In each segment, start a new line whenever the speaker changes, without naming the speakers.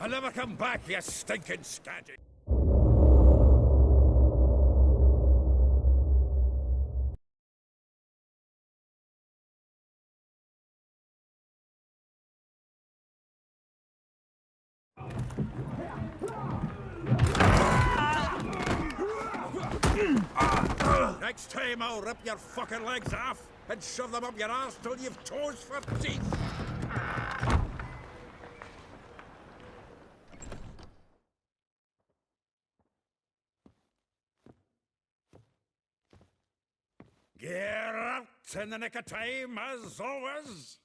I'll never come back, you stinking scadgy. Next time I'll rip your fucking legs off and shove them up your arse till you've toes for teeth. Get out in the nick of time, as always.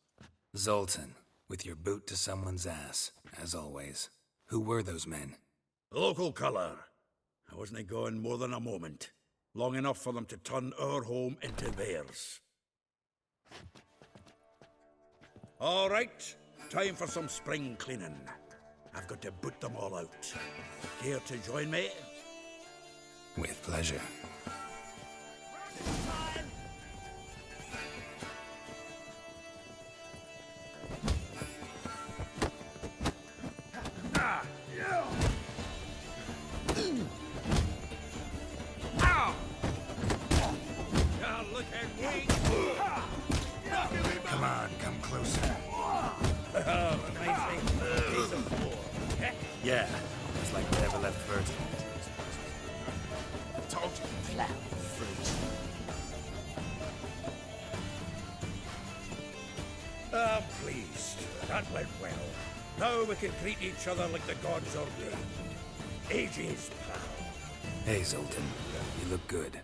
Zoltan, with your boot to someone's ass, as always. Who were those men?
Local colour. I wasn't gone more than a moment. Long enough for them to turn our home into theirs. All right, time for some spring cleaning. I've got to boot them all out. Care to join me?
With pleasure.
Come on, come closer.
Yeah, it's like we never left Virgin.
Told you, flat fruit. I'm pleased. That went well. Now we can treat each other like the gods ordained. Ages, pal.
Hey, Zoltan. You look good.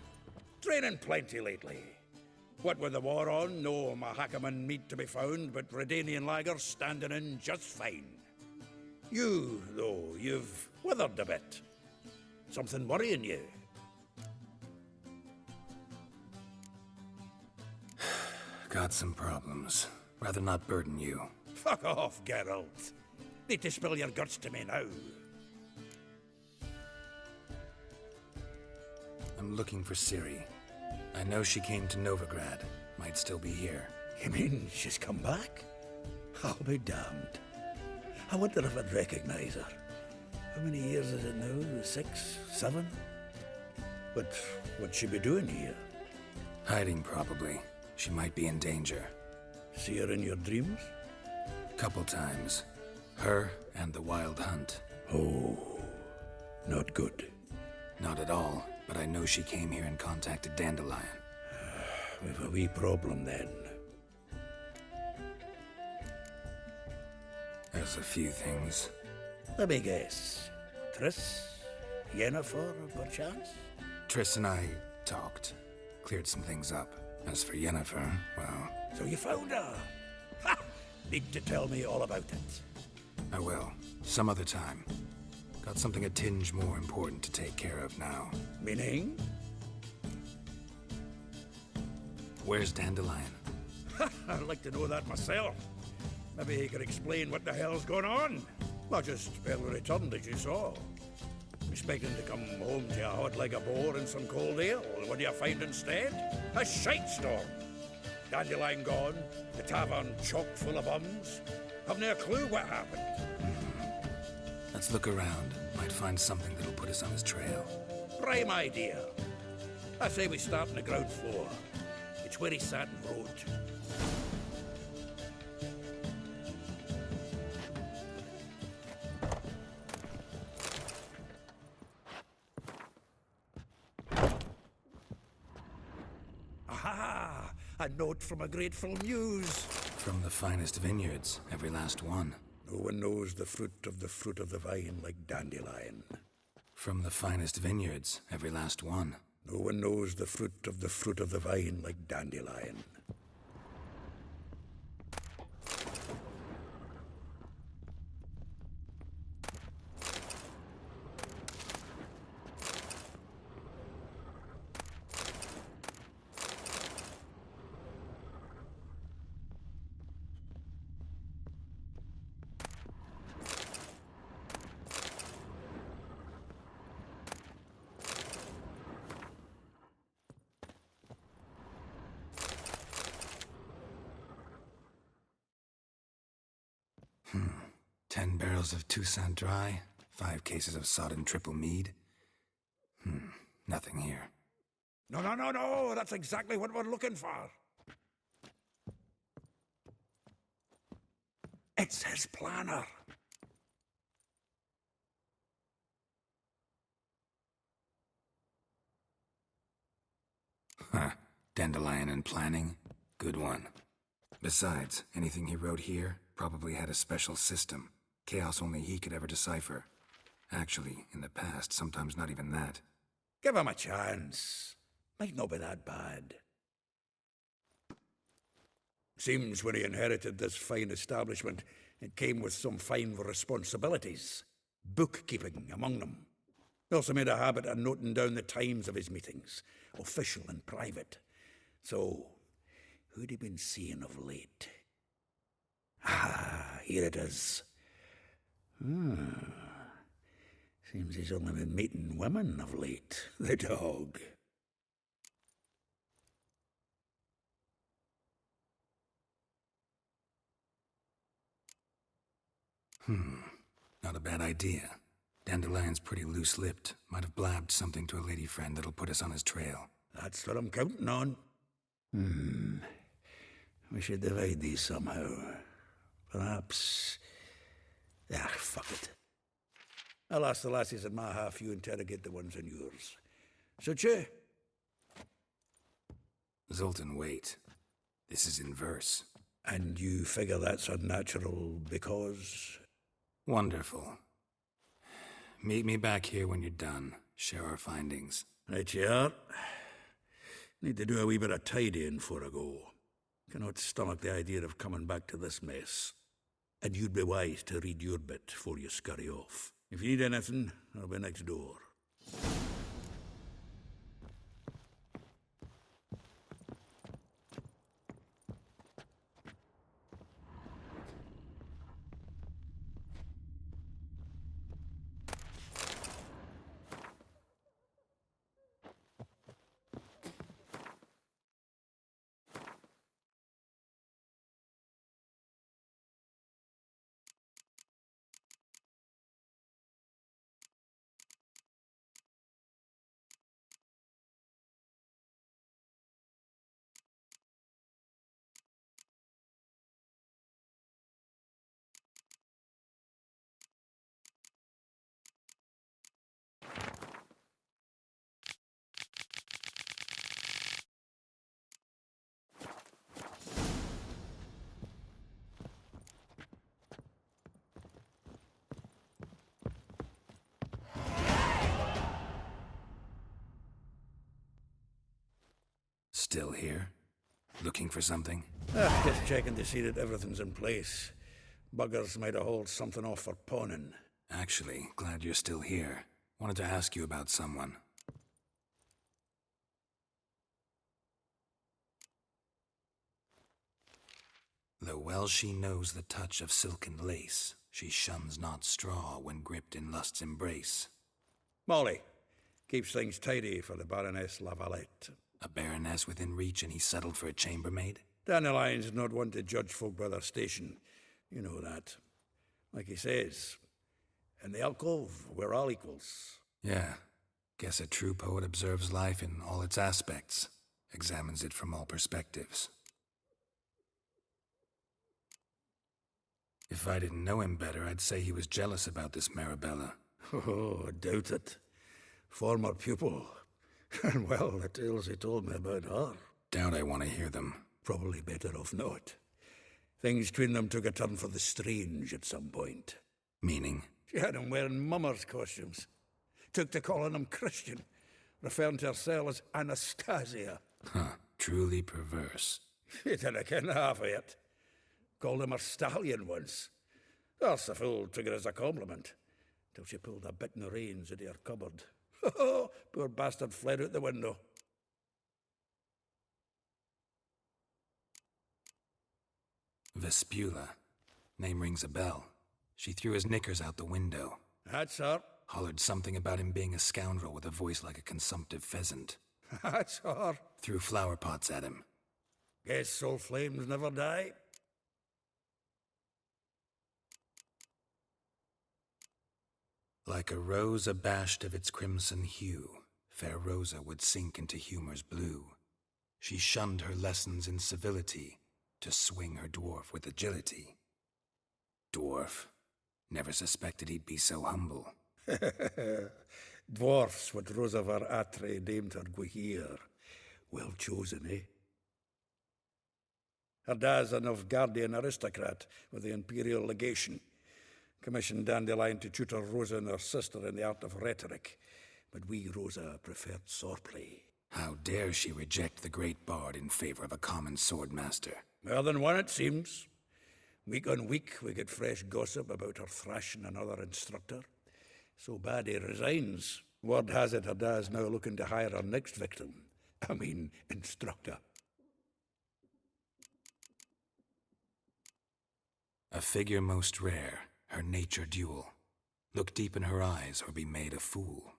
Training plenty lately. What with the war on, no Mahakaman meat to be found, but Redanian lagers standing in just fine. You, though, you've withered a bit. Something worrying you?
Got some problems. Rather not burden you.
Fuck off, Geralt. Need to spill your guts to me now.
I'm looking for Ciri. I know she came to Novigrad. Might still be here.
You mean she's come back? I'll be damned. I wonder if I'd recognize her. How many years is it now? 6, 7? But what'd she be doing here?
Hiding, probably. She might be in danger.
See her in your dreams?
Couple times. Her and the Wild Hunt.
Oh, not good.
Not at all, but I know she came here and contacted Dandelion.
We've a wee problem then.
There's a few things.
Let me guess. Triss? Yennefer, perchance?
Triss and I talked. Cleared some things up. As for Yennefer, well...
So you found her? Ha! Need to tell me all about it.
I will. Some other time. Got something a tinge more important to take care of now.
Meaning?
Where's Dandelion?
I'd like to know that myself. Maybe he could explain what the hell's going on. Not just barely returned, as you saw. Expecting to come home to a hot like a boar and some cold ale. What do you find instead? A shite storm. Dandelion gone, the tavern chock full of bums. Have no clue what happened.
Let's look around. Might find something that'll put us on his trail.
Prime idea. I say we start on the ground floor. It's where he sat and wrote. Aha! A note from a grateful muse.
From the finest vineyards, every last one.
No one knows the fruit of the vine like Dandelion.
From the finest vineyards, every last one.
No one knows the fruit of the vine like Dandelion.
barrels of Toussaint Dry, 5 cases of sodden triple mead. Nothing here.
No, that's exactly what we're looking for. It's his planner.
Huh. Dandelion and planning? Good one. Besides, anything he wrote here probably had a special system. Chaos only he could ever decipher. Actually, in the past, sometimes not even that.
Give him a chance. Might not be that bad. Seems when he inherited this fine establishment, it came with some fine responsibilities. Bookkeeping among them. He also made a habit of noting down the times of his meetings, official and private. So, who'd he been seeing of late? Ah, here it is. Seems he's only been meeting women of late, the dog.
Not a bad idea. Dandelion's pretty loose-lipped. Might have blabbed something to a lady friend that'll put us on his trail.
That's what I'm counting on. We should divide these somehow. Perhaps... fuck it. I'll ask the lassies in my half, you interrogate the ones in yours. Suit you?
Zoltan, wait. This is in verse.
And you figure that's unnatural because...
Wonderful. Meet me back here when you're done. Share our findings.
Right you are. Need to do a wee bit of tidying before I go. Cannot stomach the idea of coming back to this mess. And you'd be wise to read your bit before you scurry off. If you need anything, I'll be next door.
Still here? Looking for something?
Just checking to see that everything's in place. Buggers might have hauled something off for pawning.
Actually, glad you're still here. Wanted to ask you about someone. Though well she knows the touch of silken lace, she shuns not straw when gripped in lust's embrace.
Molly, keeps things tidy for the Baroness Lavalette.
A baroness within reach and he settled for a chambermaid?
Dandelion's not one to judge folk by their station. You know that. Like he says, in the alcove, we're all equals.
Yeah. Guess a true poet observes life in all its aspects, examines it from all perspectives. If I didn't know him better, I'd say he was jealous about this Marabella.
Oh, I doubt it. Former pupil. And well, the tales he told me about her.
Doubt I want to hear them.
Probably better off not. Things between them took a turn for the strange at some point.
Meaning?
She had him wearing mummers' costumes. Took to calling him Christian, referring to herself as Anastasia.
Huh, truly perverse.
She didn't ken half of it. Called him her stallion once. That's the fool took it as a compliment, till she pulled a bit in the reins into her cupboard. Poor bastard fled out the window.
Vespula. Name rings a bell. She threw his knickers out the window.
That's her.
Hollered something about him being a scoundrel with a voice like a consumptive pheasant.
That's her.
Threw flower pots at him.
Guess soul flames never die.
Like a rose abashed of its crimson hue, fair Rosa would sink into humor's blue. She shunned her lessons in civility, to swing her dwarf with agility. Dwarf. Never suspected he'd be so humble.
Dwarfs what Rosavar Atre named her Guahir. Well chosen, eh? Her dad's a Novgardian aristocrat with the Imperial Legation. Commissioned Dandelion to tutor Rosa and her sister in the art of rhetoric. But we, Rosa, preferred swordplay.
How dare she reject the great bard in favor of a common swordmaster?
More than one, it seems. Week on week, we get fresh gossip about her thrashing another instructor. So bad he resigns. Word has it her dad's now looking to hire her next victim. I mean, instructor.
A figure most rare, her nature dual. Look deep in her eyes or be made a fool.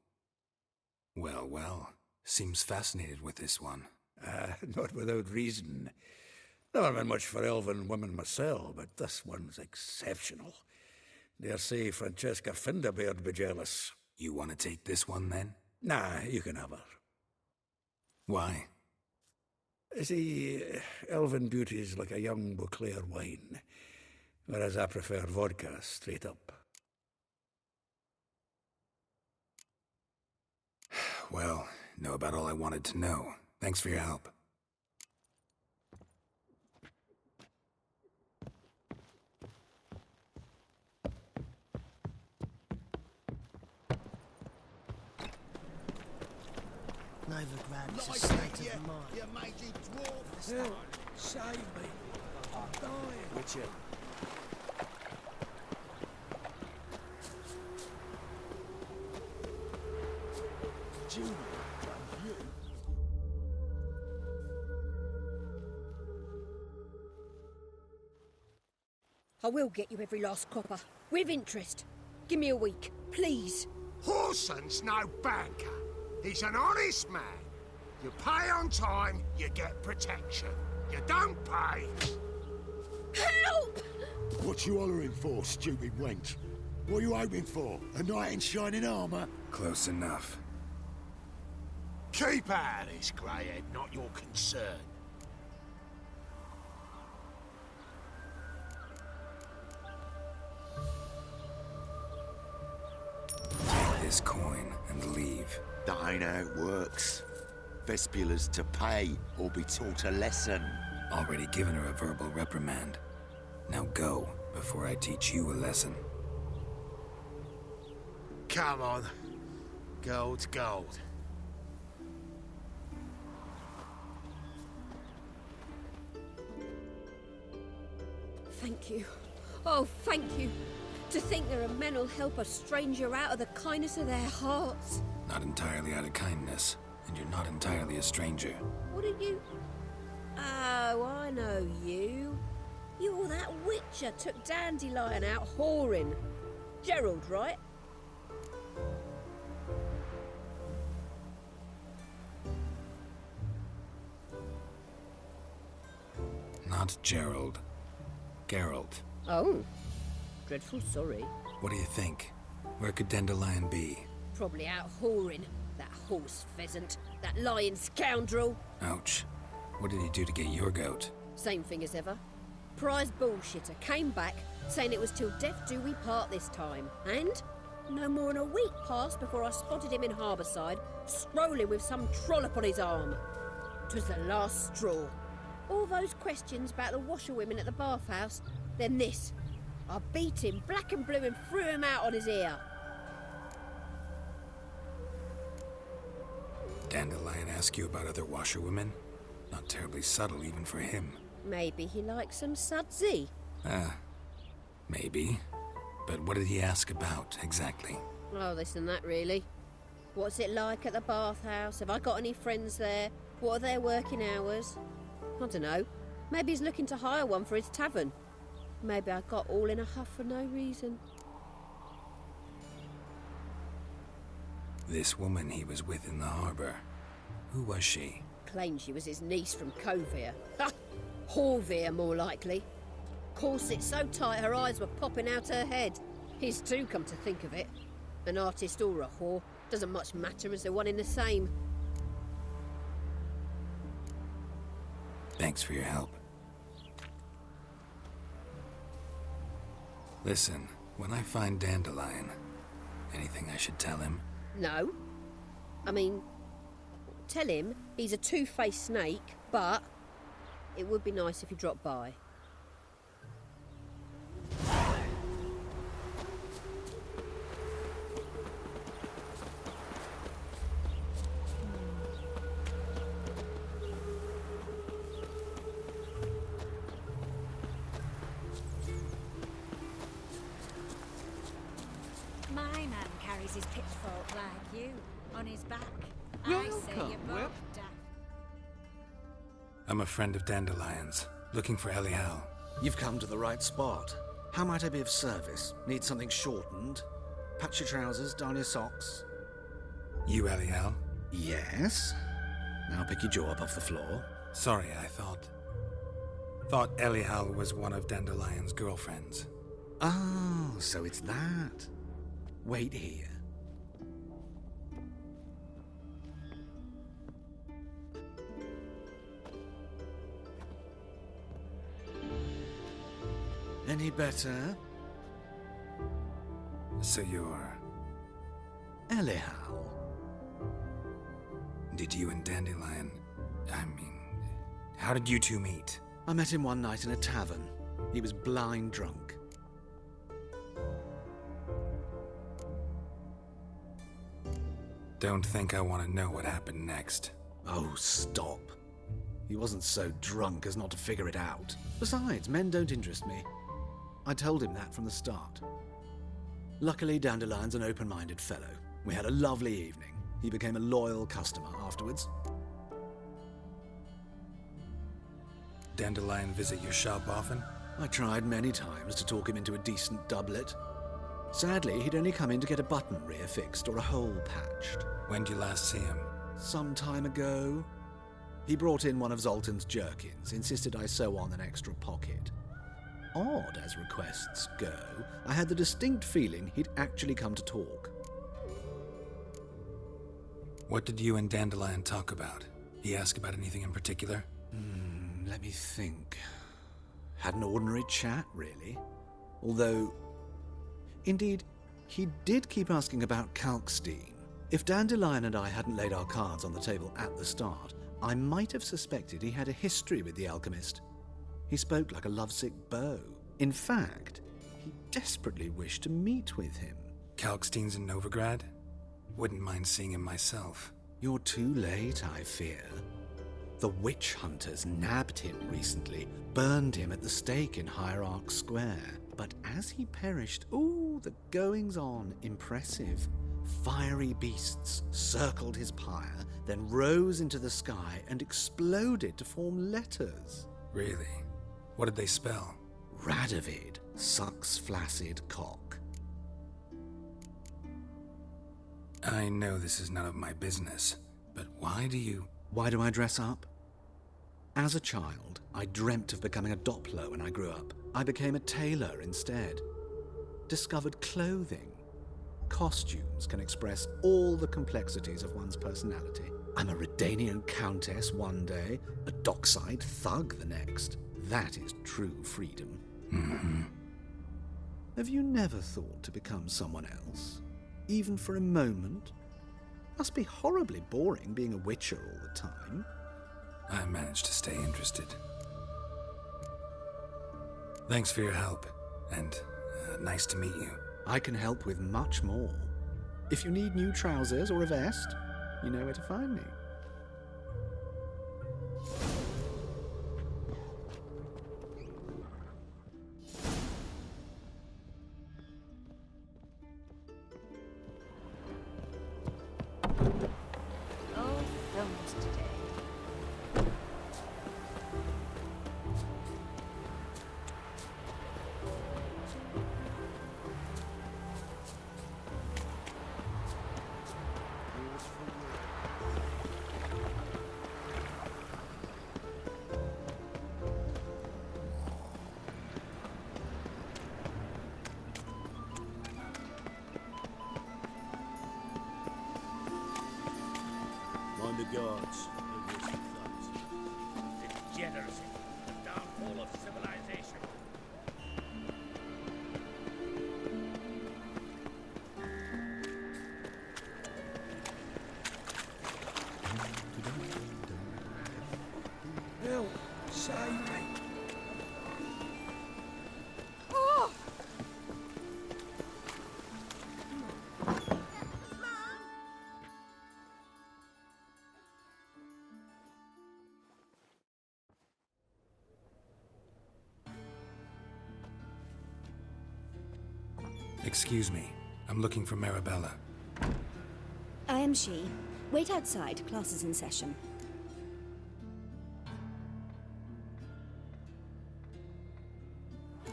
Well, well, seems fascinated with this one.
Not without reason. Never been much for elven women myself, but this one's exceptional. Dare say Francesca Finderbeard be jealous.
You want to take this one, then?
Nah, you can have her.
Why?
See, elven beauty's like a young Beauclair wine, whereas I prefer vodka straight up.
Well, know about all I wanted to know. Thanks for your help.
Novigrad is a state of mind.
You made you dwarf.
Help! Save me! I'm dying!
Richard.
Judy, you.
I will get you every last copper, with interest. Give me a week, please.
Horson's no banker. He's an honest man. You pay on time, you get protection. You don't pay.
Help!
What you hollering for, stupid wench? What are you hoping for? A knight in shining armour?
Close enough.
Keep out of this, greyhead, not your concern.
Take this coin and leave.
That ain't how it works. Vespula's to pay or be taught a lesson.
Already given her a verbal reprimand. Now go, before I teach you a lesson.
Come on. Gold's gold.
Thank you. Oh, thank you. To think there are men who'll help a stranger out of the kindness of their hearts.
Not entirely out of kindness, and you're not entirely a stranger.
What are you? Oh, I know you. You're that witcher took Dandelion out whoring. Gerald, right?
Not Gerald. Geralt.
Oh. Dreadful sorry.
What do you think? Where could Dandelion be?
Probably out whoring. That horse pheasant. That lying scoundrel.
Ouch. What did he do to get your goat?
Same thing as ever. Prize bullshitter came back, saying it was till death do we part this time. And no more than a week passed before I spotted him in Harbourside, strolling with some trollop on his arm. 'Twas the last straw. All those questions about the washerwomen at the bathhouse, then this. I beat him black and blue and threw him out on his ear.
Dandelion ask you about other washerwomen? Not terribly subtle even for him.
Maybe he likes some sudsy.
Maybe. But what did he ask about, exactly?
Oh, this and that, really. What's it like at the bathhouse? Have I got any friends there? What are their working hours? I don't know. Maybe he's looking to hire one for his tavern. Maybe I got all in a huff for no reason.
This woman he was with in the harbor. Who was she?
Claimed she was his niece from Kovir. Ha! Horvir, more likely. Corset so tight her eyes were popping out her head. His too, come to think of it. An artist or a whore. Doesn't much matter as they're one in the same.
Thanks for your help. Listen, when I find Dandelion, anything I should tell him?
No. I mean, tell him he's a two-faced snake, but it would be nice if he dropped by.
My man carries his pitchfork like you, on his back. I say you're both daft.
I'm a friend of Dandelion's, looking for Elial.
You've come to the right spot. How might I be of service? Need something shortened? Patch your trousers, darn your socks.
You Elial?
Yes? Now pick your jaw up off the floor.
Sorry, I thought Elial was one of Dandelion's girlfriends.
Oh, so it's that. Wait here. Any better?
So you're...
Elial.
Did you and Dandelion... how did you two meet?
I met him one night in a tavern. He was blind drunk.
Don't think I want to know what happened next.
Oh, stop. He wasn't so drunk as not to figure it out. Besides, men don't interest me. I told him that from the start. Luckily, Dandelion's an open-minded fellow. We had a lovely evening. He became a loyal customer afterwards.
Dandelion visit your shop often?
I tried many times to talk him into a decent doublet. Sadly, he'd only come in to get a button rear-fixed or a hole patched.
When'd you last see him?
Some time ago. He brought in one of Zoltan's jerkins, insisted I sew on an extra pocket. Odd as requests go, I had the distinct feeling he'd actually come to talk.
What did you and Dandelion talk about? He ask about anything in particular?
Let me think. Had an ordinary chat, really. Although, indeed, he did keep asking about Kalkstein. If Dandelion and I hadn't laid our cards on the table at the start, I might have suspected he had a history with the alchemist. He spoke like a lovesick beau. In fact, he desperately wished to meet with him.
Kalkstein's in Novigrad? Wouldn't mind seeing him myself.
You're too late, I fear. The witch hunters nabbed him recently, burned him at the stake in Hierarch Square. But as he perished, the goings-on impressive. Fiery beasts circled his pyre, then rose into the sky and exploded to form letters.
Really? What did they spell?
Radovid sucks flaccid cock.
I know this is none of my business, but why do I
dress up? As a child, I dreamt of becoming a Doppler when I grew up. I became a tailor instead. Discovered clothing. Costumes can express all the complexities of one's personality. I'm a Redanian countess one day, a dockside thug the next. That is true freedom.
Mm-hmm.
Have you never thought to become someone else? Even for a moment? Must be horribly boring being a witcher all the time.
I managed to stay interested. Thanks for your help, and nice to meet you.
I can help with much more. If you need new trousers or a vest, you know where to find me.
All filmed today.
the gods. It was the thugs.
Degeneracy. The downfall of civilization.
Help! Save me!
Excuse me. I'm looking for Marabella.
I am she. Wait outside. Class is in session.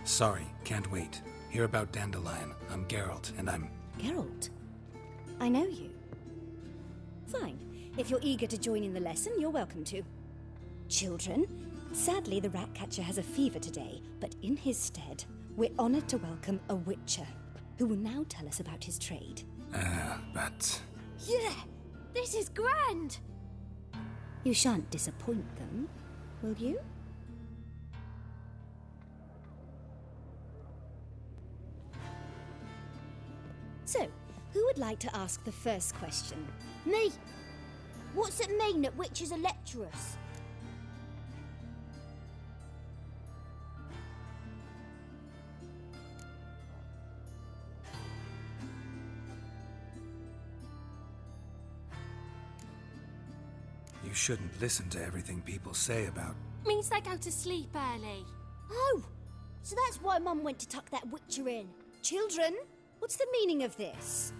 Sorry, can't wait. Hear about Dandelion. I'm Geralt, and I'm...
Geralt? I know you. Fine. If you're eager to join in the lesson, you're welcome to. Children, sadly the Ratcatcher has a fever today, but in his stead, we're honored to welcome a Witcher, who will now tell us about his trade.
But...
Yeah! This is grand!
You shan't disappoint them, will you? So, who would like to ask the first question?
Me! What's it mean that witches are lecturers?
You shouldn't listen to everything people say about...
Means they go to sleep early.
Oh! So that's why Mum went to tuck that witcher in.
Children, what's the meaning of this?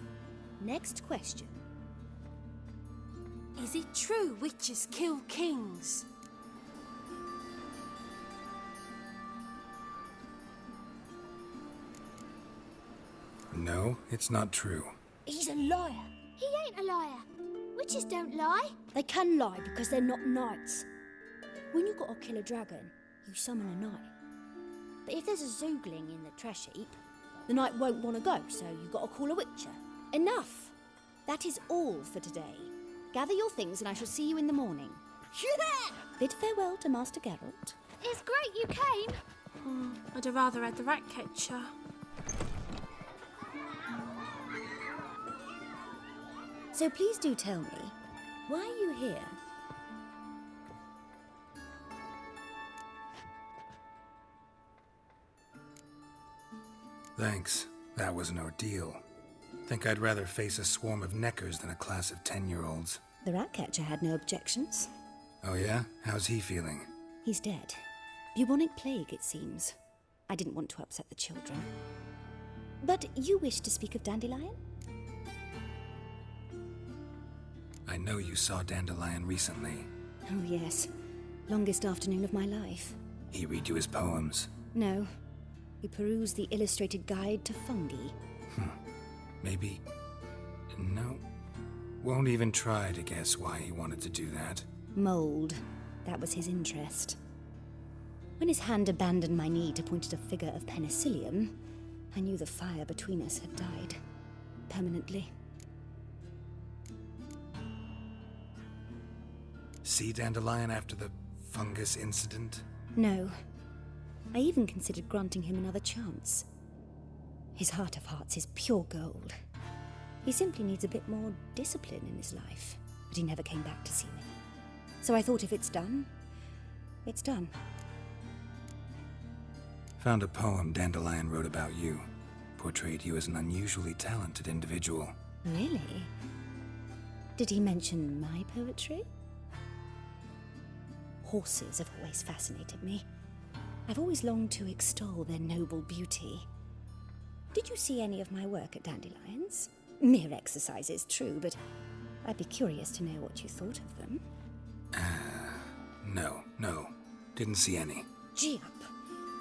Next question.
Is it true witches kill kings?
No, it's not true.
He's a liar.
He ain't a liar. Witches don't lie.
They can lie because they're not knights. When you gotta kill a dragon, you summon a knight. But if there's a zoogling in the trash heap, the knight won't want to go, so you gotta call a witcher.
Enough! That is all for today. Gather your things and I shall see you in the morning.
Yeah!
Bid farewell to Master Geralt.
It's great you came. Oh, I'd have rather had the Ratcatcher.
So please do tell me, why are you here?
Thanks. That was an ordeal. Think I'd rather face a swarm of neckers than a class of 10-year-olds.
The Ratcatcher had no objections.
Oh yeah? How's he feeling?
He's dead. Bubonic plague, it seems. I didn't want to upset the children. But you wish to speak of Dandelion?
I know you saw Dandelion recently.
Oh yes. Longest afternoon of my life.
He read you his poems.
No. He perused the illustrated guide to fungi.
Maybe... No. Won't even try to guess why he wanted to do that.
Mold. That was his interest. When his hand abandoned my knee to point at a figure of penicillium, I knew the fire between us had died. Permanently.
See Dandelion after the fungus incident?
No. I even considered granting him another chance. His heart of hearts is pure gold. He simply needs a bit more discipline in his life. But he never came back to see me. So I thought if it's done, it's done.
Found a poem Dandelion wrote about you. Portrayed you as an unusually talented individual.
Really? Did he mention my poetry? Horses have always fascinated me. I've always longed to extol their noble beauty. Did you see any of my work at Dandelion's? Mere exercises, true, but I'd be curious to know what you thought of them.
No. Didn't see any.
Gee up!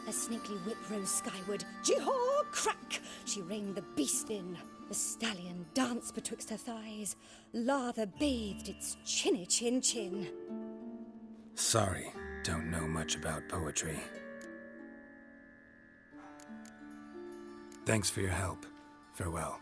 A snakely whip rose skyward. Jee-haw! Crack! She reined the beast in. The stallion danced betwixt her thighs. Lather bathed its chinny chin.
Sorry, don't know much about poetry. Thanks for your help. Farewell.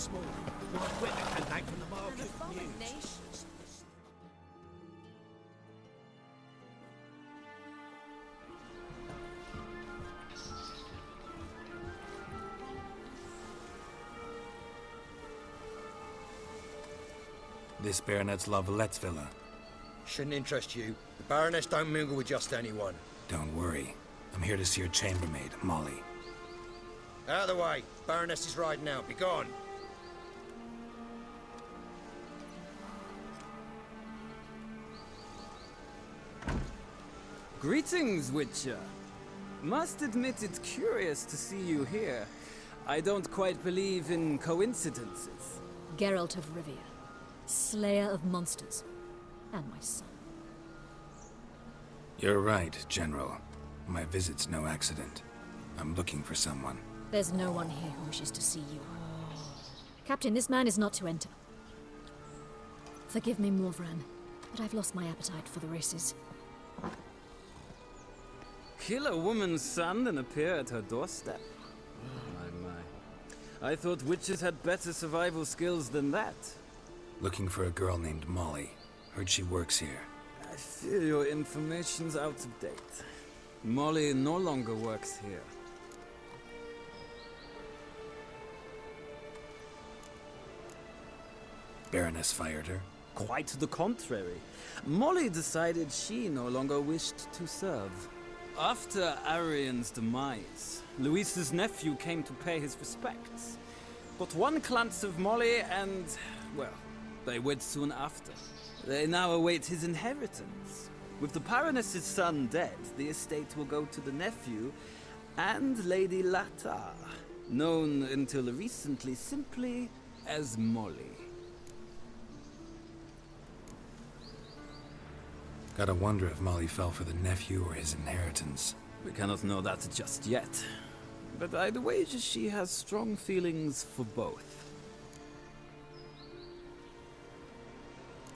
this morning. My equipment came back from the market. News.
This Baronet's La Vallette's villa.
Shouldn't interest you. The Baroness don't mingle with just anyone.
Don't worry. I'm here to see your chambermaid, Molly.
Out of the way. Baroness is riding out. Be gone.
Greetings, Witcher. Must admit it's curious to see you here. I don't quite believe in coincidences.
Geralt of Rivia, slayer of monsters, and my son.
You're right, General. My visit's no accident. I'm looking for someone.
There's no one here who wishes to see you. Captain, this man is not to enter. Forgive me, Morvran, but I've lost my appetite for the races.
Kill a woman's son and appear at her doorstep? My. I thought witches had better survival skills than that.
Looking for a girl named Molly. Heard she works here.
I fear your information's out of date. Molly no longer works here.
Baroness fired her?
Quite the contrary. Molly decided she no longer wished to serve. After Arian's demise, Luis's nephew came to pay his respects. Got one glance of Molly and, well, they wed soon after. They now await his inheritance. With the Baroness's son dead, the estate will go to the nephew and Lady Latar, known until recently simply as Molly.
Gotta wonder if Molly fell for the nephew or his inheritance.
We cannot know that just yet. But I'd wager she has strong feelings for both.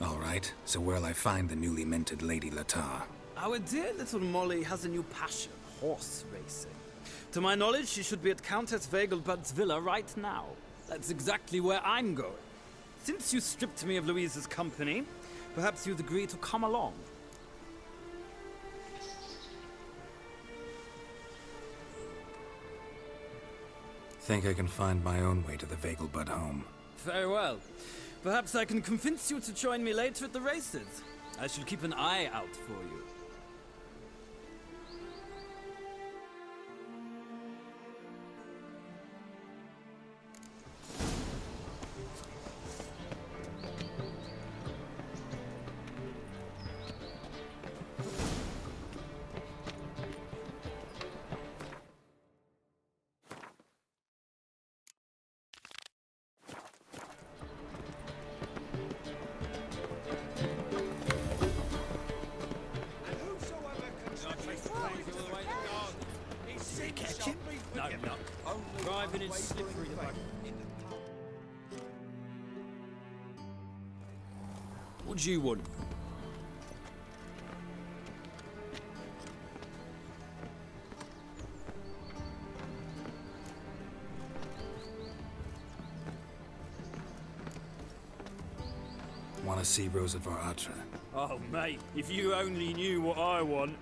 All right, so where'll I find the newly minted Lady Latar?
Our dear little Molly has a new passion, horse racing. To my knowledge, she should be at Countess Vegelbud's villa right now. That's exactly where I'm going. Since you stripped me of Louise's company, perhaps you'd agree to come along.
Think I can find my own way to the Vegelbud home.
Very well. Perhaps I can convince you to join me later at the races. I should keep an eye out for you. Driving in slippery the back. What do you want?
Want to see Rosa Varatra?
Oh, mate, if you only knew what I want.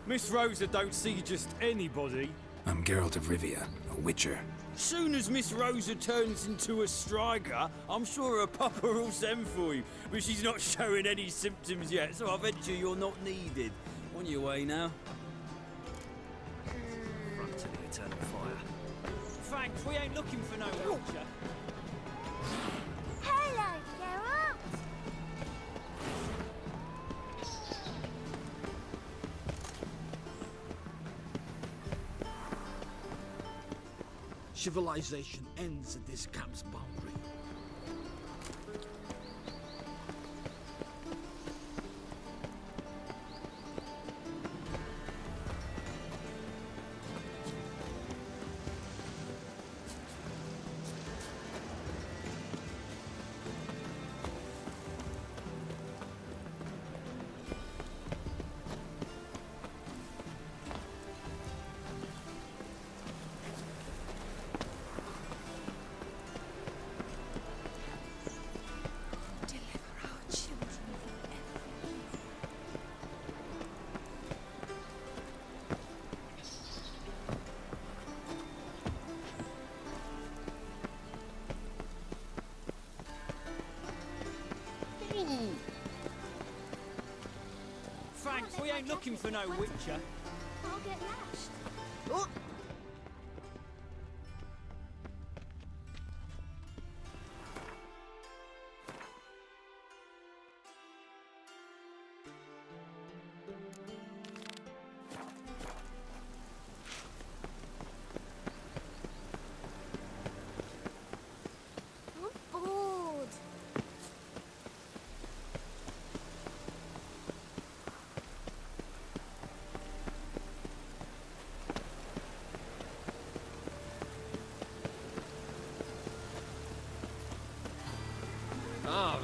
Miss Rosa don't see just anybody.
I'm Geralt of Rivia, a witcher.
Soon as Miss Rosa turns into a striker, I'm sure her papa will send for you. But she's not showing any symptoms yet, so I venture you're not needed. On your way now. Front to the eternal fire. Thanks, we ain't looking for no witcher.
Hello, Geralt.
Civilization ends at this camp's boundary.
We ain't looking for no witcher.
I'll get lashed.
Oh.
I'm bored.
Ah,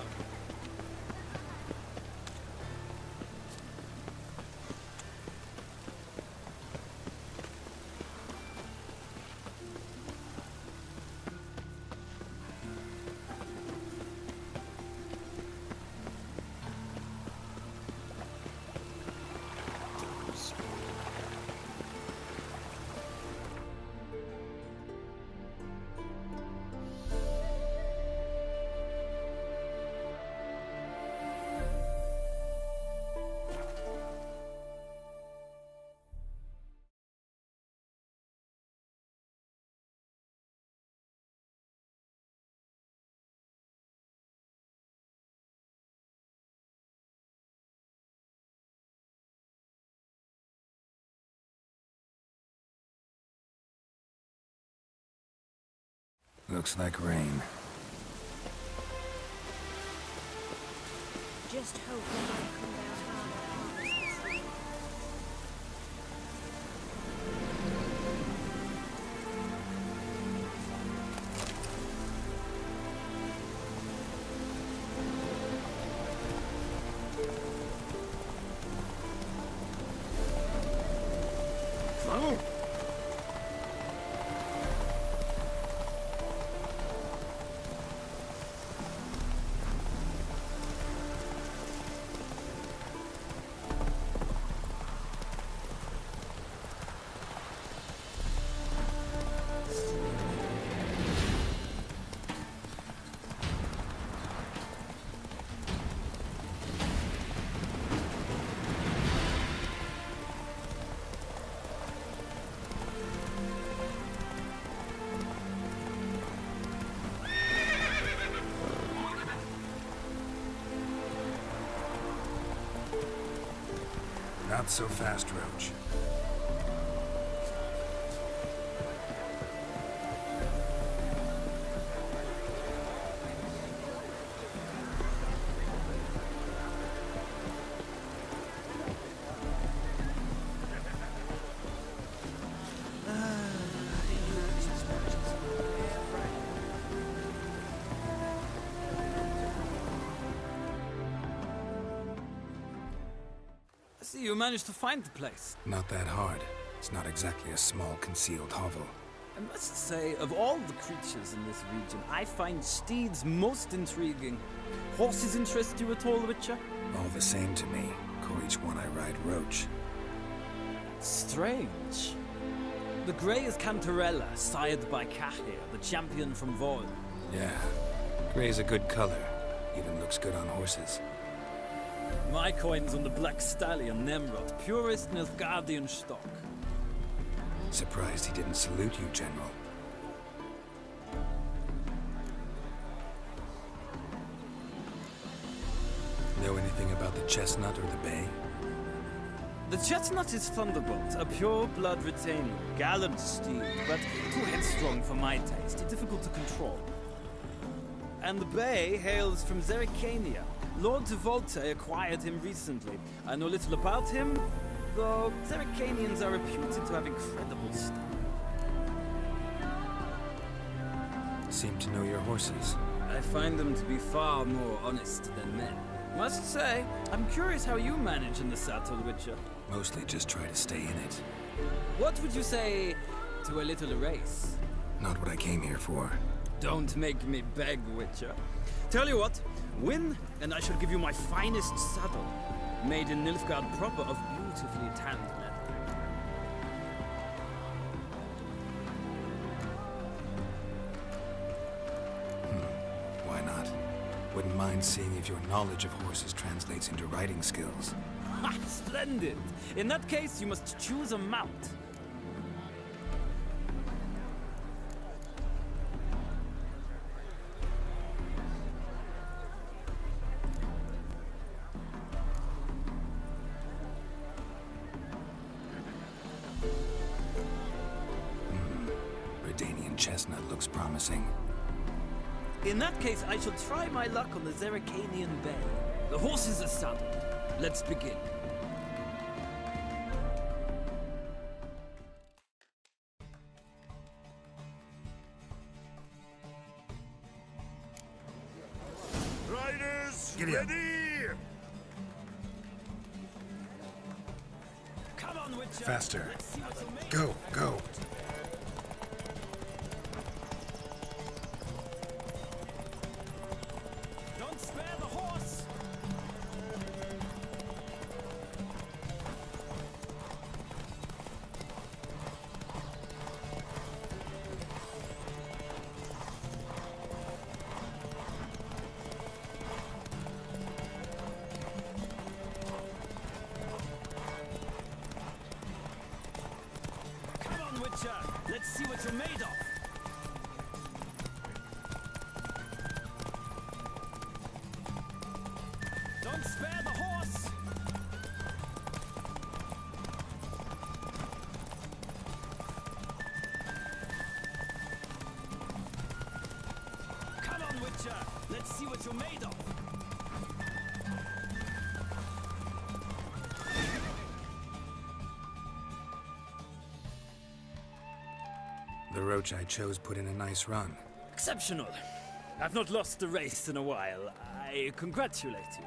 Looks like rain.
Just hope it might come down hard at harvest this year.
Not so fast, Roach.
See, you managed to find the place.
Not that hard. It's not exactly a small, concealed hovel.
I must say, of all the creatures in this region, I find steeds most intriguing. Horses interest you at all, Witcher?
All the same to me. Call each one I ride Roach.
Strange. The grey is Cantarella, sired by Cahir, the champion from Vol.
Yeah. Gray's a good color. Even looks good on horses.
My coin's on the Black Stallion, Nemrod, purest Nilfgaardian stock.
Surprised he didn't salute you, General. Know anything about the chestnut or the bay?
The chestnut is Thunderbolt, a pure-blood Retanian, gallant steed, but too headstrong for my taste, difficult to control. And the bay hails from Zericania. Lord de Volte acquired him recently. I know little about him, though Zericanians are reputed to have incredible style.
Seem to know your horses.
I find them to be far more honest than men. Must say, I'm curious how you manage in the saddle, Witcher.
Mostly just try to stay in it.
What would you say to a little race?
Not what I came here for.
Don't make me beg, Witcher. Tell you what, win, and I shall give you my finest saddle, made in Nilfgaard proper of beautifully tanned leather.
Why not? Wouldn't mind seeing if your knowledge of horses translates into riding skills.
Ha! Splendid! In that case, you must choose a mount.
Redanian chestnut looks promising.
In that case, I shall try my luck on the Zerrikanian Bay. The horses are saddled. Let's begin.
Riders,
Giddy up.
ready!
Come on, Witcher.
Faster.
Let's see what you make.
Go, go.
Don't spare the horse. Come on, Witcher. Let's see what you're made of. Don't spare the horse! Come on, Witcher! Let's see what you're made of!
The roach I chose put in a nice run.
Exceptional. I've not lost a race in a while. I congratulate you.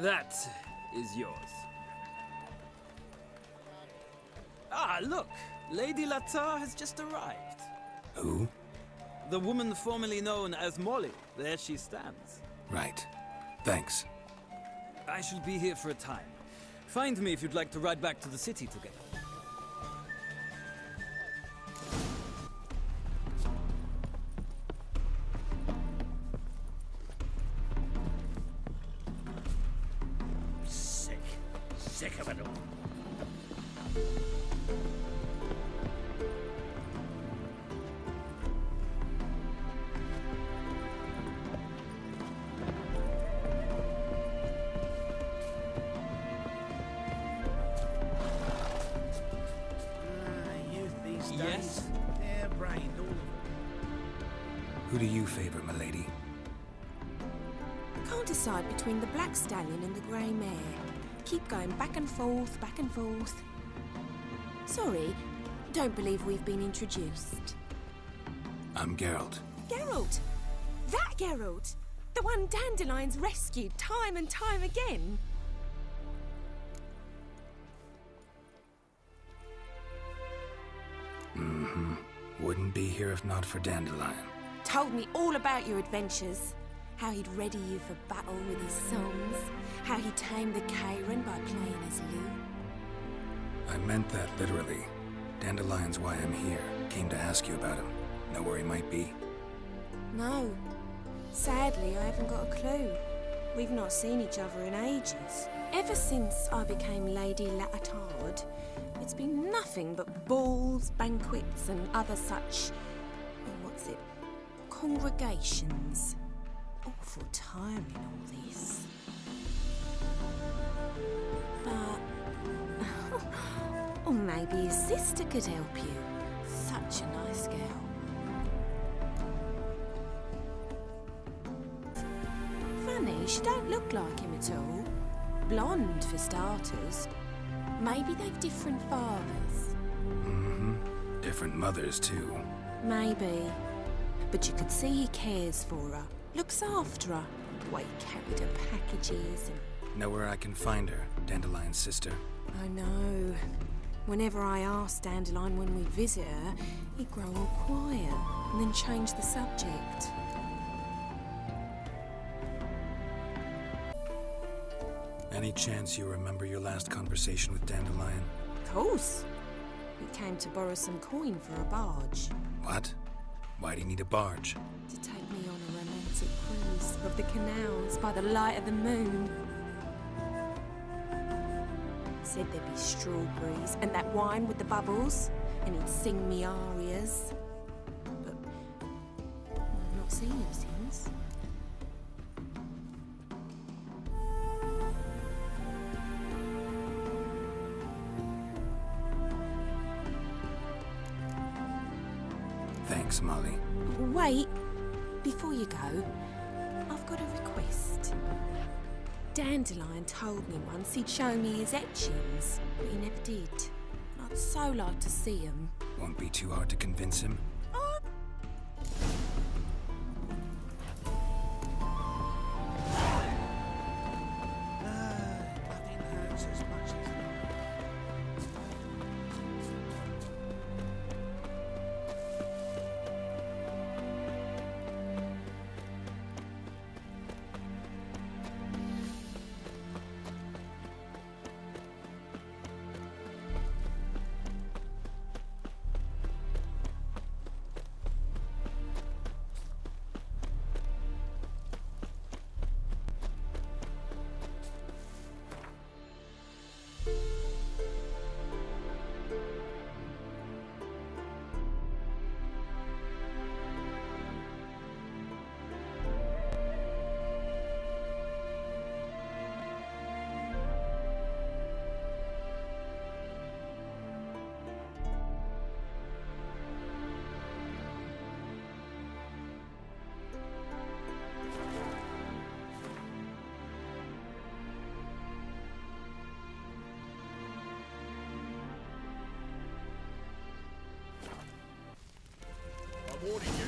That is yours. Ah, look! Lady Latar has just arrived.
Who?
The woman formerly known as Molly. There she stands.
Right. Thanks.
I shall be here for a time. Find me if you'd like to ride back to the city together.
Sick of it all.
Youth these days.
Yes?
Hair-brained, all of them.
Who do you favor, milady?
Can't decide between the black stallion and the grey mare. Keep going back and forth, back and forth. Sorry, don't believe we've been introduced.
I'm Geralt.
Geralt! That Geralt! The one Dandelion's rescued time and time again!
Mm-hmm. Wouldn't be here if not for Dandelion.
Told me all about your adventures. How he'd ready you for battle with his songs. How he tamed the Kairan by playing his lute.
I meant that literally. Dandelion's why I'm here. Came to ask you about him. Know where he might be?
No. Sadly, I haven't got a clue. We've not seen each other in ages. Ever since I became Lady Latard, it's been nothing but balls, banquets, and other such... congregations. Awful tiring, all this. But... or maybe his sister could help you. Such a nice girl. Funny, she don't look like him at all. Blonde, for starters. Maybe they've different fathers.
Mm-hmm. Different mothers, too.
Maybe. But you could see he cares for her. Looks after her. The way he carried her packages and...
Know where I can find her, Dandelion's sister?
I know. Whenever I asked Dandelion when we'd visit her, he'd grow all quiet and then change the subject.
Any chance you remember your last conversation with Dandelion?
Of course. He came to borrow some coin for a barge.
What? Why'd he need a barge?
To take me on a romantic cruise of the canals by the light of the moon. said there'd be strawberries and that wine with the bubbles, and he'd sing me arias. But I've not seen him since.
Thanks, Molly.
Wait, before you go, I've got a request. Dandelion told me once he'd show me his etchings, but he never did. I'd so like to see him.
Won't be too hard to convince him.
Nothing hurts as much as
I'm warning you.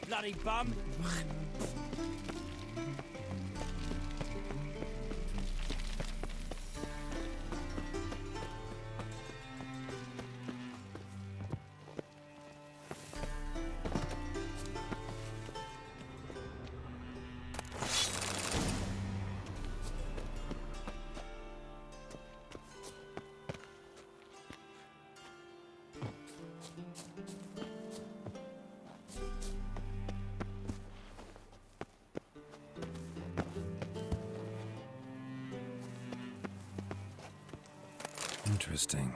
Bloody bum.
Interesting.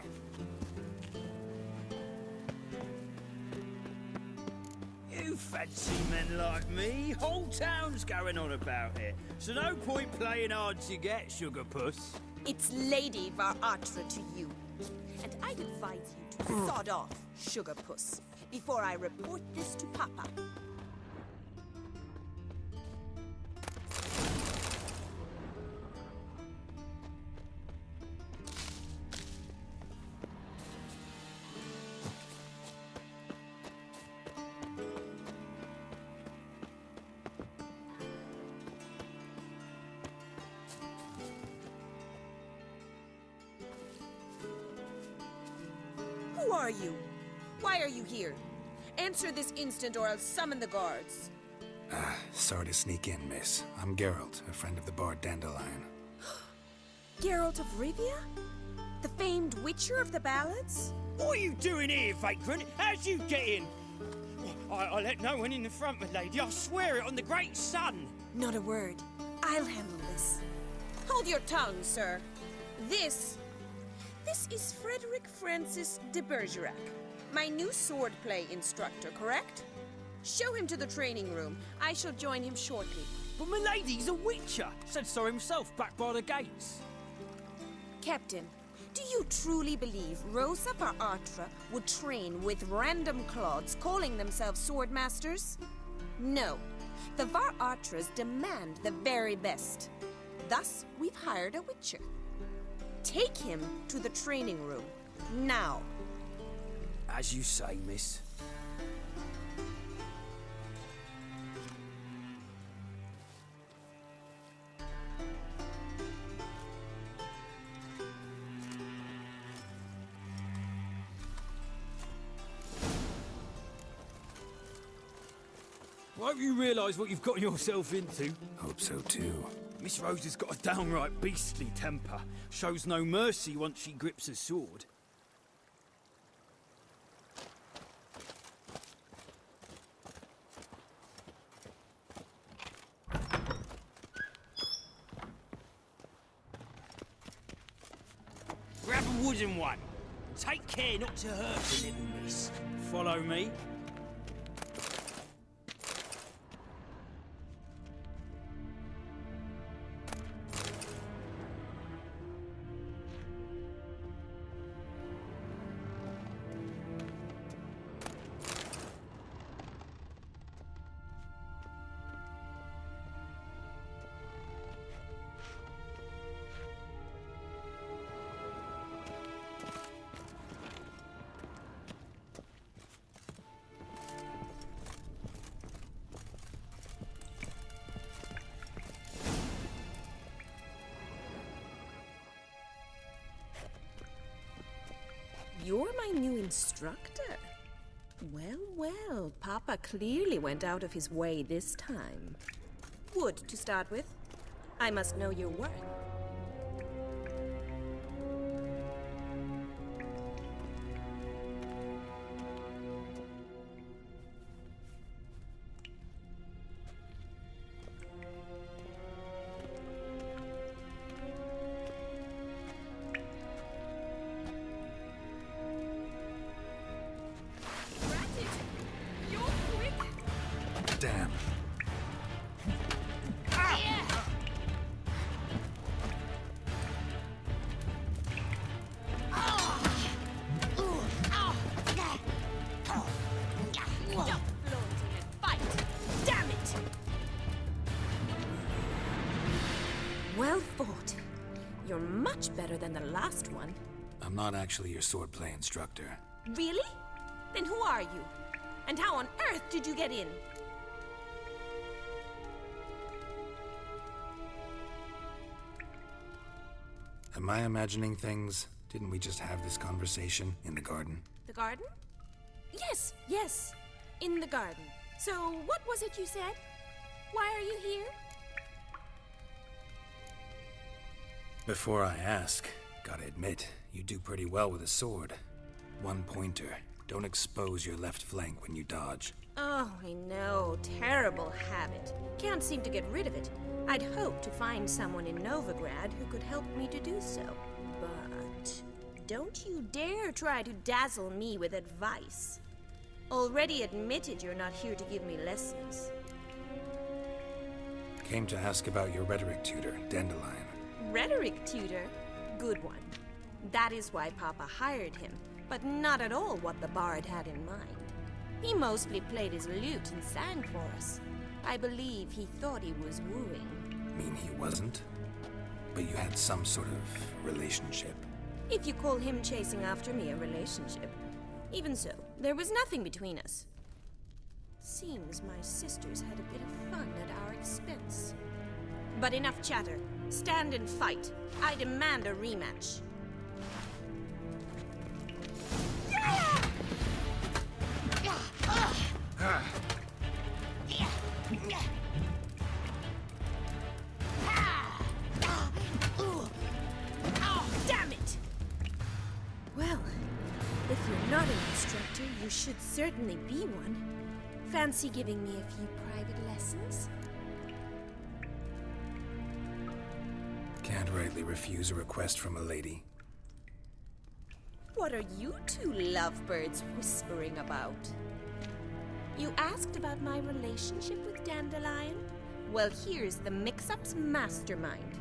You fancy men like me? Whole town's going on about it. So no point playing hard to get, sugar puss.
It's Lady Varatra to you. And I'd advise you to sod off, sugar puss, before I report this to Papa. Who are you? Why are you here? Answer this instant or I'll summon the guards.
Sorry to sneak in, miss. I'm Geralt, a friend of the bard Dandelion.
Geralt of Rivia? The famed witcher of the ballads?
What are you doing here, vagrant? How'd you get in? I let no one in the front, my lady. I swear it on the great sun.
Not a word. I'll handle this. Hold your tongue, sir. This is Frederick Francis de Bergerac, my new swordplay instructor, correct? Show him to the training room. I shall join him shortly.
But my lady's a witcher. Said so himself back by the gates.
Captain, do you truly believe Rosa Varatra would train with random clods calling themselves sword masters? No. The Varatras demand the very best. Thus, we've hired a witcher. Take him to the training room, now.
As you say, miss. I hope you realise what you've got yourself into.
Hope so too.
Miss Rose has got a downright beastly temper. Shows no mercy once she grips a sword. Grab a wooden one. Take care not to hurt the little miss. Follow me.
You're my new instructor? Well, well, Papa clearly went out of his way this time. Wood, to start with. I must know your worth.
Damn.
Well fought. You're much better than the last one.
I'm not actually your swordplay instructor.
Really? Then who are you? And how on earth did you get in?
Am I imagining things? Didn't we just have this conversation in the garden?
The garden? Yes, yes. In the garden. So, what was it you said? Why are you here?
Before I ask, gotta admit, you do pretty well with a sword. One pointer. Don't expose your left flank when you dodge.
Oh, I know. Terrible habit. Can't seem to get rid of it. I'd hoped to find someone in Novigrad who could help me to do so. But don't you dare try to dazzle me with advice. Already admitted you're not here to give me lessons.
Came to ask about your rhetoric tutor, Dandelion.
Rhetoric tutor? Good one. That is why Papa hired him, but not at all what the bard had in mind. He mostly played his lute and sang for us. I believe he thought he was wooing.
Mean he wasn't? But you had some sort of relationship.
If you call him chasing after me a relationship. Even so, there was nothing between us. Seems my sisters had a bit of fun at our expense. But enough chatter. Stand and fight. I demand a rematch. Damn it! Well, if you're not an instructor, you should certainly be one. Fancy giving me a few private lessons?
Can't rightly refuse a request from a lady.
What are you two lovebirds whispering about? You asked about my relationship with Dandelion? Well, here's the mix-up's mastermind.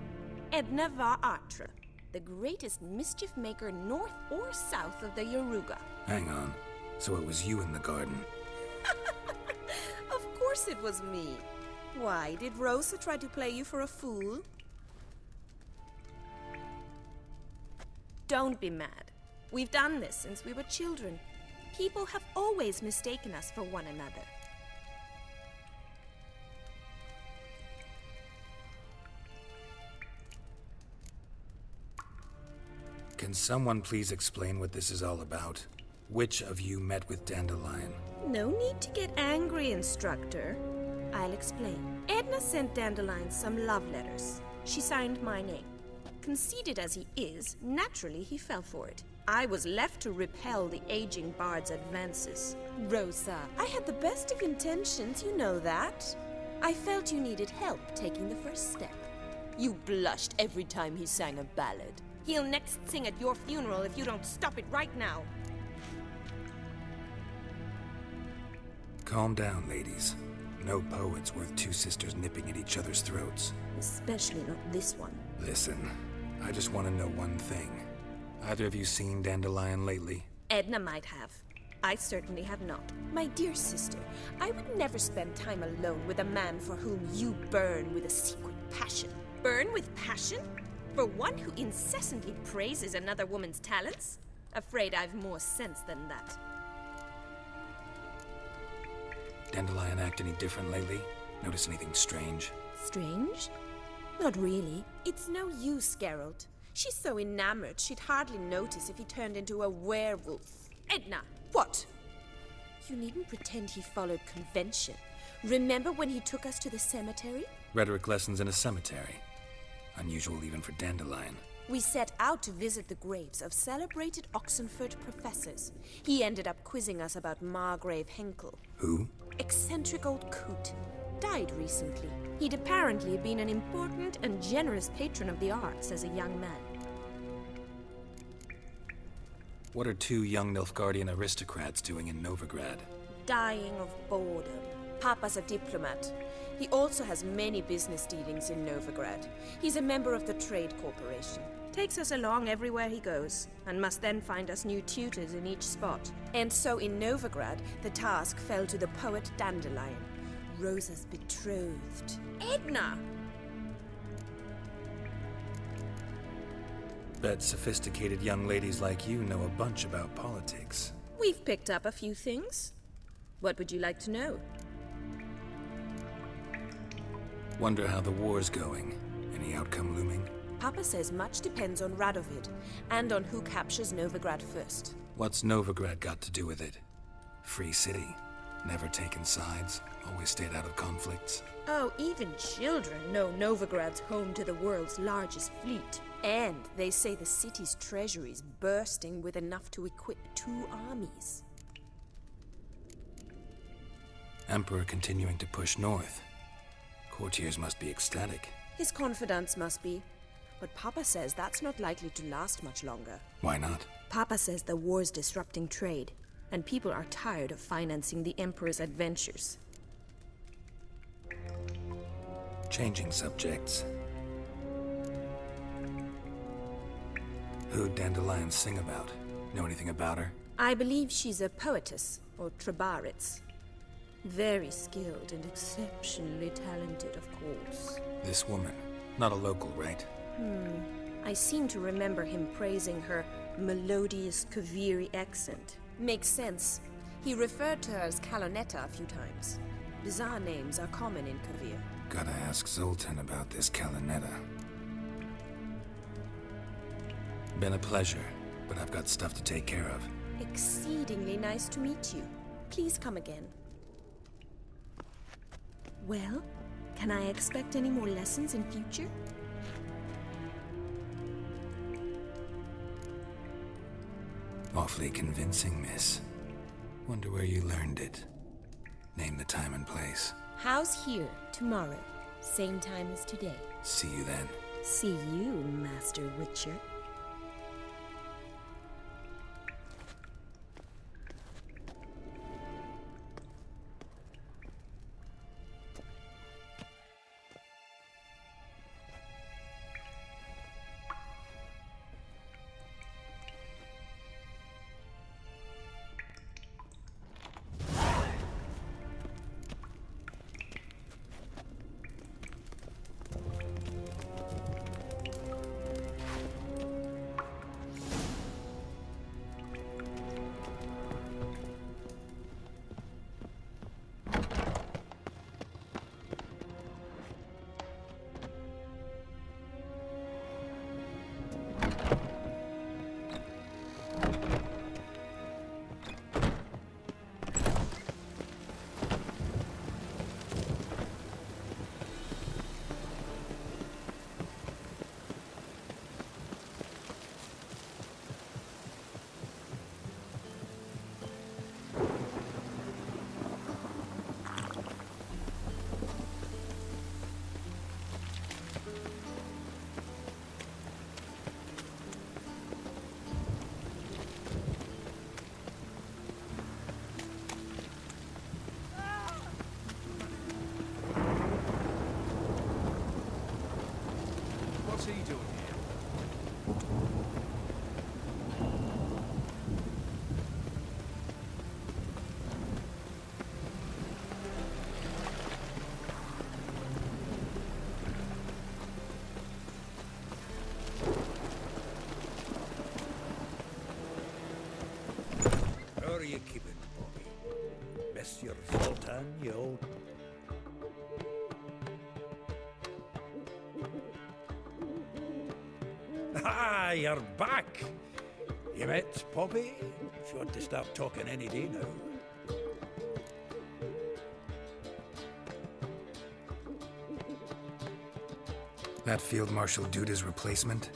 Edna var Atra, the greatest mischief maker north or south of the Yaruga.
Hang on. So it was you in the garden?
Of course it was me. Why, did Rosa try to play you for a fool? Don't be mad. We've done this since we were children. People have always mistaken us for one another.
Can someone please explain what this is all about? Which of you met with Dandelion?
No need to get angry, instructor. I'll explain. Edna sent Dandelion some love letters. She signed my name. Conceited as he is, naturally he fell for it. I was left to repel the aging bard's advances. Rosa, I had the best of intentions, you know that. I felt you needed help taking the first step. You blushed every time he sang a ballad. He'll next sing at your funeral if you don't stop it right now.
Calm down, ladies. No poet's worth two sisters nipping at each other's throats.
Especially not this one.
Listen, I just want to know one thing. Either of you seen Dandelion lately?
Edna might have. I certainly have not. My dear sister, I would never spend time alone with a man for whom you burn with a secret passion. Burn with passion? For one who incessantly praises another woman's talents? Afraid I've more sense than that.
Dandelion act any different lately? Notice anything strange?
Strange? Not really. It's no use, Geralt. She's so enamored she'd hardly notice if he turned into a werewolf. Edna! What? You needn't pretend he followed convention. Remember when he took us to the cemetery?
Rhetoric lessons in a cemetery. Unusual even for Dandelion.
We set out to visit the graves of celebrated Oxenford professors. He ended up quizzing us about Margrave Henkel.
Who?
Eccentric old coot. Died recently. He'd apparently been an important and generous patron of the arts as a young man.
What are two young Nilfgaardian aristocrats doing in Novigrad?
Dying of boredom. Papa's a diplomat. He also has many business dealings in Novigrad. He's a member of the Trade Corporation. Takes us along everywhere he goes, and must then find us new tutors in each spot. And so in Novigrad, the task fell to the poet Dandelion, Rosa's betrothed. Edna!
Bet sophisticated young ladies like you know a bunch about politics.
We've picked up a few things. What would you like to know?
Wonder how the war's going. Any outcome looming?
Papa says much depends on Radovid, and on who captures Novigrad first.
What's Novigrad got to do with it? Free city. Never taken sides. Always stayed out of conflicts.
Oh, even children know Novigrad's home to the world's largest fleet. And they say the city's treasury's bursting with enough to equip 2 armies.
Emperor continuing to push north. Courtiers must be ecstatic.
His confidants must be. But Papa says that's not likely to last much longer.
Why not?
Papa says the war's disrupting trade, and people are tired of financing the Emperor's adventures.
Changing subjects. Who'd Dandelion sing about? Know anything about her?
I believe she's a poetess, or Trebaritz. Very skilled and exceptionally talented, of course.
This woman. Not a local, right?
I seem to remember him praising her melodious Kaviri accent. Makes sense. He referred to her as Calonetta a few times. Bizarre names are common in Kavir.
Gotta ask Zoltan about this Calonetta. Been a pleasure, but I've got stuff to take care of.
Exceedingly nice to meet you. Please come again. Well, can I expect any more lessons in future?
Awfully convincing, miss. Wonder where you learned it. Name the time and place.
House here, tomorrow. Same time as today.
See you then.
See you, Master Witcher.
you keeping, Bobby? Miss your Sultan, you old... Ah, you're back! You met Poppy? She ought to start talking any day now.
That Field Marshal Duda's replacement?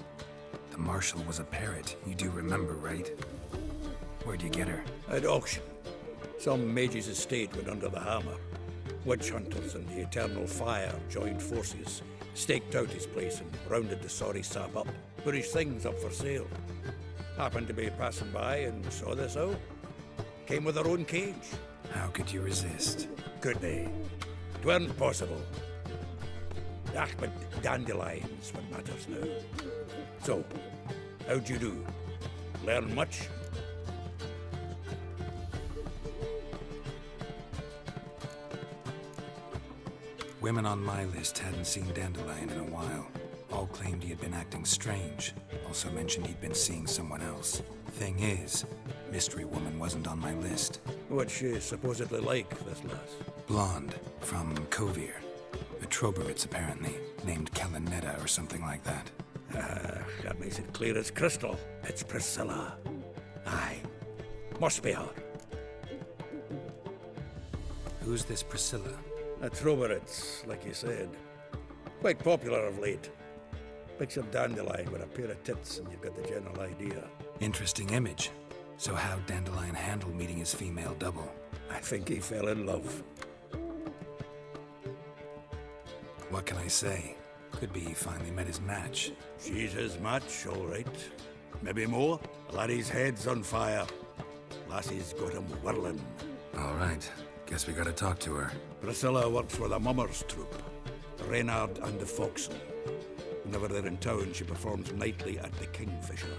The Marshal was a parrot, you do remember, right? Where'd you get her?
At auction. Some mage's estate went under the hammer. Witch hunters and the Eternal Fire joined forces, staked out his place and rounded the sorry sap up, put his things up for sale. Happened to be passing by and saw this out. Came with her own cage.
How could you resist?
Could they? 'Tweren't possible. Ah, but dandelions what matters now. So, how'd you do? Learn much?
Women on my list hadn't seen Dandelion in a while. All claimed he had been acting strange. Also mentioned he'd been seeing someone else. Thing is, Mystery Woman wasn't on my list.
What's she supposedly like, this lass?
Blonde, from Kovir. A Troberitz, apparently, named Kalanetta or something like that.
That makes it clear as crystal. It's Priscilla. Aye. Must be her.
Who's this Priscilla?
A Troberitz, like you said. Quite popular of late. Picture Dandelion with a pair of tits and you've got the general idea.
Interesting image. So how'd Dandelion handle meeting his female double?
I think he fell in love.
What can I say? Could be he finally met his match.
She's his match, all right. Maybe more. The laddie's head's on fire. Lassie's got him whirling.
All right. Guess we gotta talk to her.
Priscilla works for the Mummers troupe. Reynard and the Foxen. Whenever they're in town, she performs nightly at the Kingfisher.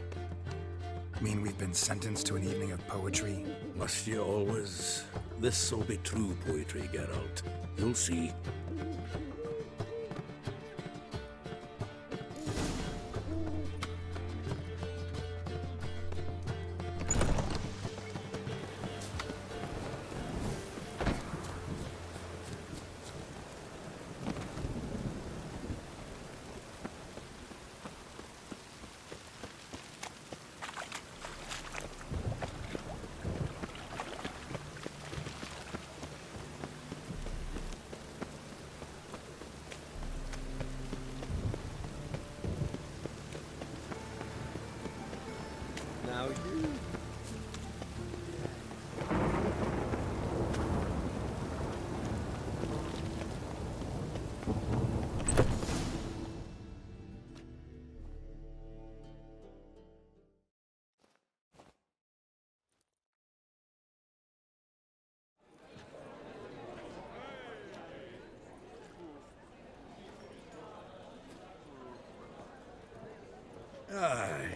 Mean we've been sentenced to an evening of poetry?
Must you always? This'll be true poetry, Geralt. You'll see.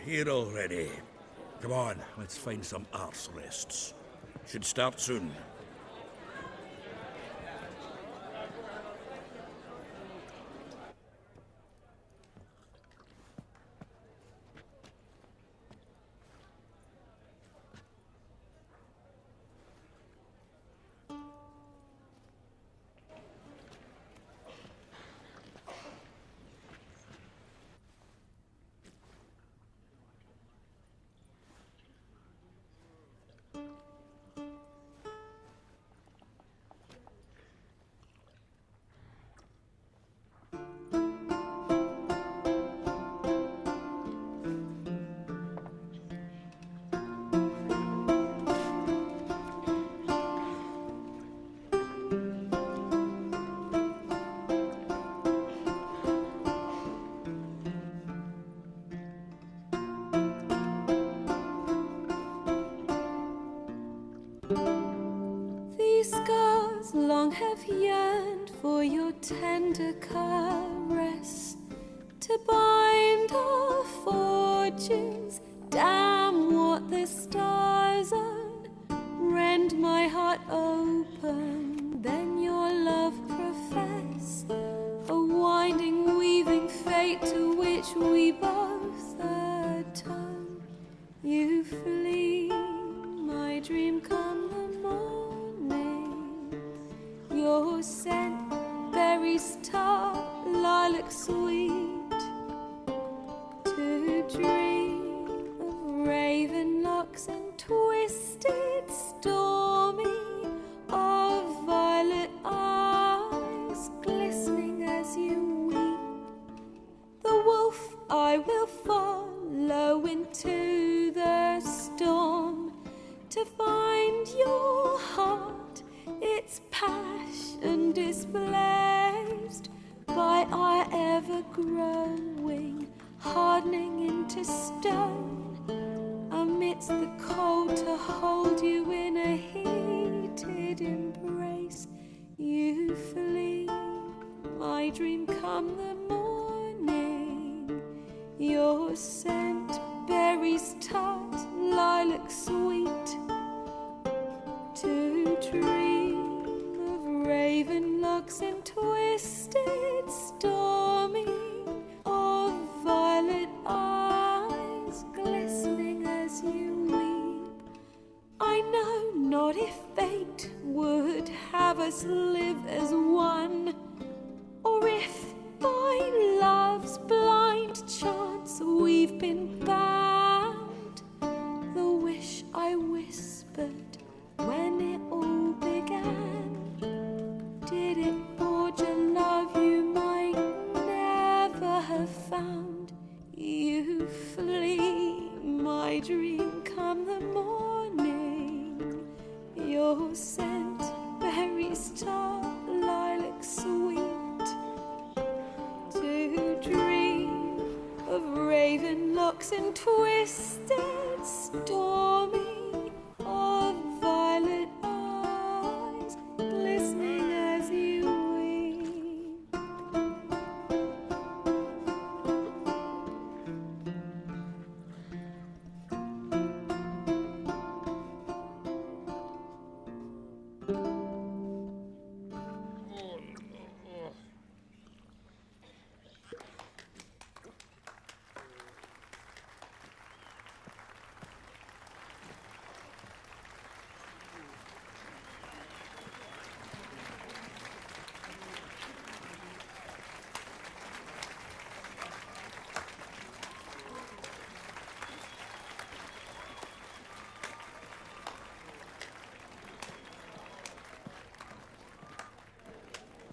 Here already. Come on, let's find some arse rests. Should start soon.
Long have yearned for your tender caress, to bind our fortunes. Damn what the stars own. Rend my heart open, then your love profess. A winding, weaving fate to which we both atone. You flee, my dream comes. your scent, berries tart, lilac sweet, to dream of raven locks and twisted stormy, of violet eyes glistening as you weep. The wolf I will follow into the storm, to find your heart, its passion displaced by our ever-growing, hardening into stone, amidst the cold to hold you in a heated embrace. You flee, my dream come the morning, your scent, berries tart, lilac sweet, to dream of raven locks and twisted stormy, of violet eyes glistening as you weep. I know not if fate would have us live as one, or if by love's blind chance we've been bound. The wish I whispered when it all began, did it forge a love you might never have found? You flee, my dream come the morning, your scent, berries tart, lilac sweet, to dream of raven locks and twisted stormy, of violet eyes glistening as you weep.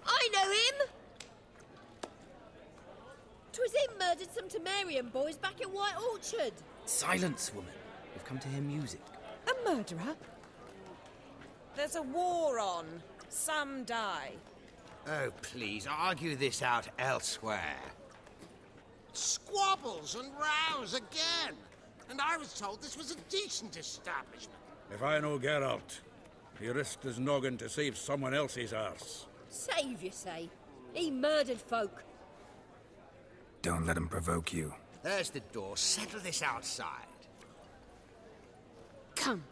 I know him! 'Twas him murdered some Temerian boys back at White Orchard.
Silence, woman. We've come to hear music.
A murderer? There's a war on. Some die.
Oh, please, argue this out elsewhere.
Squabbles and rows again. And I was told this was a decent establishment.
If I know Geralt, he risked his noggin to save someone else's arse.
Save, you say? He murdered folk.
Don't let him provoke you.
There's the door. Settle this outside.
Come.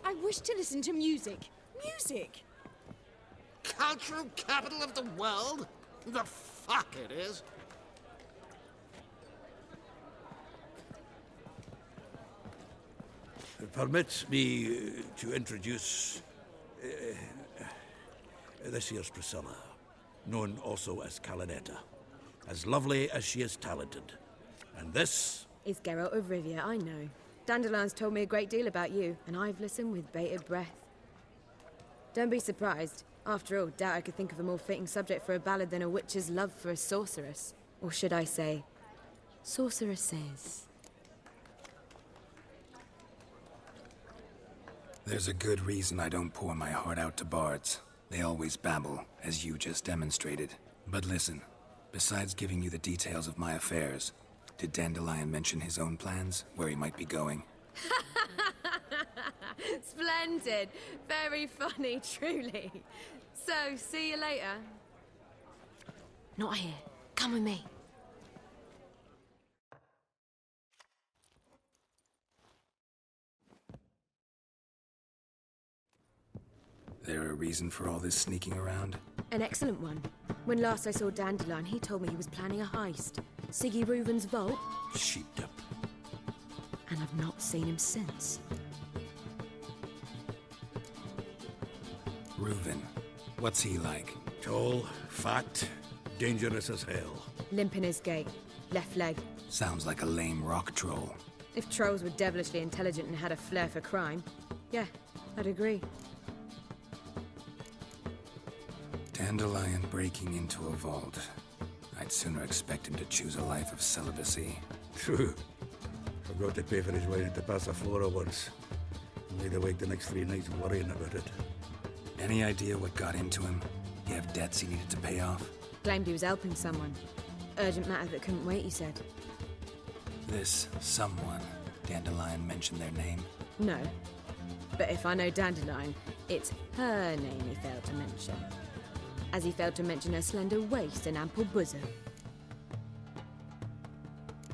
I wish to listen to music. Music!
Cultural capital of the world? The fuck it is.
Permit me to introduce this here's Priscilla, known also as Calinetta, as lovely as she is talented. And this
is Geralt of Rivia, I know. Dandelion's told me a great deal about you, and I've listened with bated breath. Don't be surprised. After all, doubt I could think of a more fitting subject for a ballad than a witch's love for a sorceress. Or should I say, sorceresses.
There's a good reason I don't pour my heart out to bards. They always babble, as you just demonstrated. But listen, besides giving you the details of my affairs, did Dandelion mention his own plans, where he might be going?
Splendid. Very funny, truly. So, see you later.
Not here. Come with me.
There a reason for all this sneaking around?
An excellent one. When last I saw Dandelion, he told me he was planning a heist. Siggy Reuven's vault.
Sheeped up.
And I've not seen him since.
Reuven. What's he like?
Tall, fat, dangerous as hell.
Limp in his gait. Left leg.
Sounds like a lame rock troll.
If trolls were devilishly intelligent and had a flair for crime, yeah, I'd agree.
Dandelion breaking into a vault. I'd sooner expect him to choose a life of celibacy.
True. Forgot to pay for his way into Passaflora once. Laid awake the next 3 nights worrying about it.
Any idea what got into him? He have debts he needed to pay off?
Claimed he was helping someone. Urgent matter that couldn't wait, he said.
This someone, Dandelion mentioned their name?
No. But if I know Dandelion, it's her name he failed to mention. As he failed to mention her slender waist and ample bosom.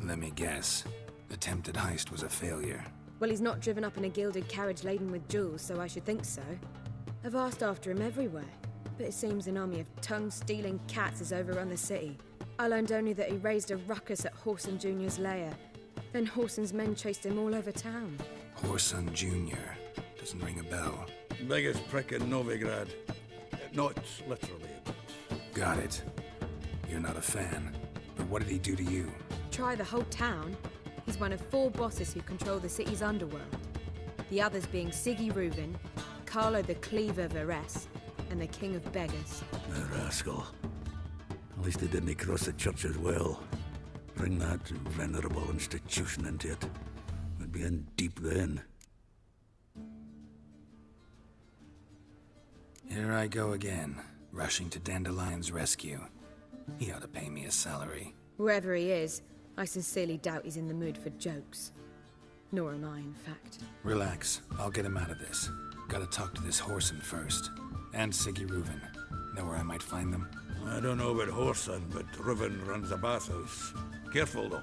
Let me guess. Attempted heist was a failure.
Well, he's not driven up in a gilded carriage laden with jewels, so I should think so. I've asked after him everywhere, but it seems an army of tongue-stealing cats has overrun the city. I learned only that he raised a ruckus at Whoreson Jr.'s lair. Then Whoreson's men chased him all over town.
Whoreson Jr. Doesn't ring a bell.
Biggest prick in Novigrad. Not literally, but...
Got it. You're not a fan. But what did he do to you?
Try the whole town. He's one of 4 bosses who control the city's underworld. The others being Siggy Reuven, Carlo the Cleaver Varese, and the King of Beggars.
The rascal. At least he didn't cross the church as well. Bring that venerable institution into it. We'd be in deep then.
Here I go again, rushing to Dandelion's rescue. He ought to pay me a salary.
Whoever he is, I sincerely doubt he's in the mood for jokes. Nor am I, in fact.
Relax. I'll get him out of this. Gotta talk to this Whoreson first. And Siggy Reuven. Know where I might find them?
I don't know about Whoreson, but Reuven runs a bathhouse. Careful, though.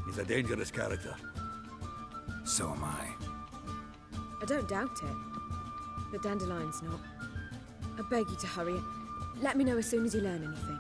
He's a dangerous character.
So am I.
I don't doubt it. But Dandelion's not. I beg you to hurry. Let me know as soon as you learn anything.